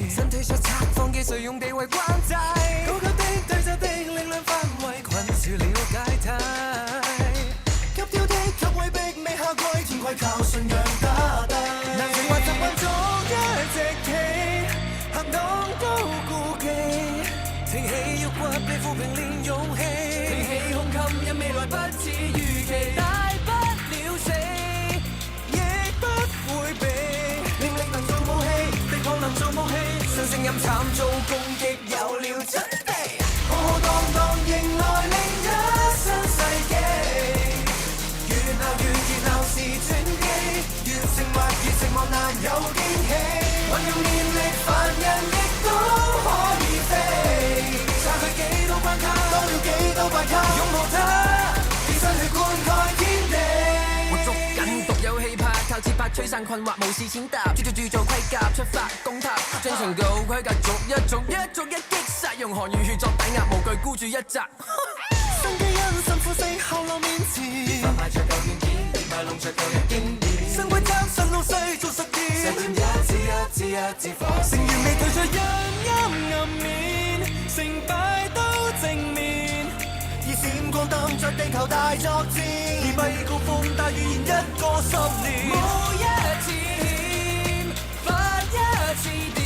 身體所拆放嘅誰用地位關制？高級的對手的力量範圍困住了解體，急跳的給位逼未下跪，天規靠信仰打低。難成或習慣做一隻棋，行動都顧忌，挺起腰骨被撫平練勇氣，挺起胸襟因未來不似預期，大不了死，亦不會避。令力能做武器，敵抗能做武器，新聲音慘遭攻擊有了準備，浩浩蕩蕩迎來另一新世紀。越鬧越熱鬧是轉機，越寂寞難有驚喜。運用念力凡人亦都可以飛，拆去幾多關卡，多了幾多怪咖，擁抱它，以身去灌溉天地。我捉緊獨有氣魄，靠節拍吹散困惑，無視踐踏，注做盔甲，出發攻塔，將程度規格逐一擊殺，用汗與血作抵押，無懼孤注一擲。新基因辛苦死後流面前，變化賣著舊軟件，變賣弄著舊日經典。新規則新老細做實驗，實驗一支火線，成員未退出陰暗面，成敗都正面，以閃光燈着地球大作戰，以米高峰大預言一個10年，冇一次欠，發一次電，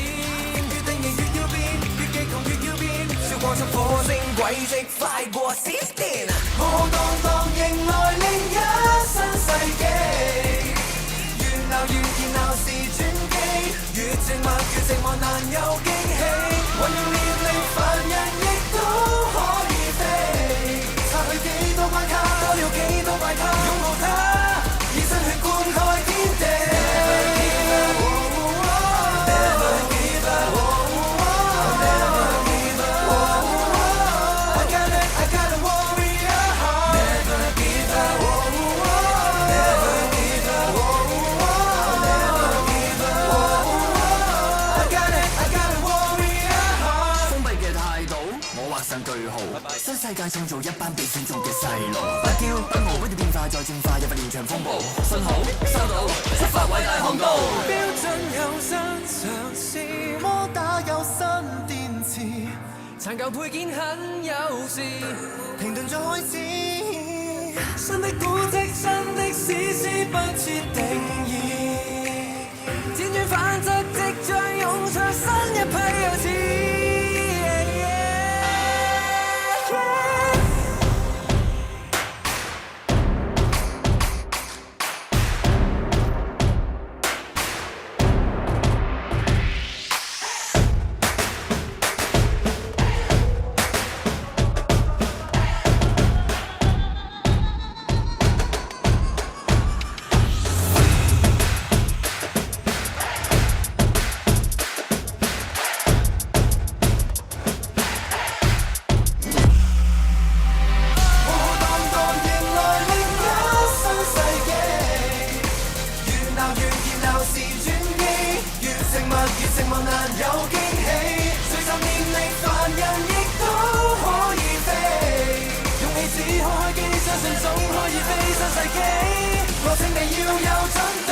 越定型越要變，越激動越要變，燒光出火星軌跡快過閃電，浩浩蕩蕩迎來另一新世紀，越鬧越熱鬧是轉機，越寂寞難有驚喜，運用念力凡人亦都可以飛，拆去幾多關卡，多了幾多怪咖，擁抱它，以身血灌溉天地。新世界創造一班被選中嘅細路，不驕不傲，不斷變化再進化，入連場風暴，信號收到，出發偉大航道。標準有新嘗試，摩打有新電池，殘舊配件很有事，停頓再開始。新的古蹟，新的史詩不設定義，輾轉反側即將湧出新一批幼稚。我請你要有準備。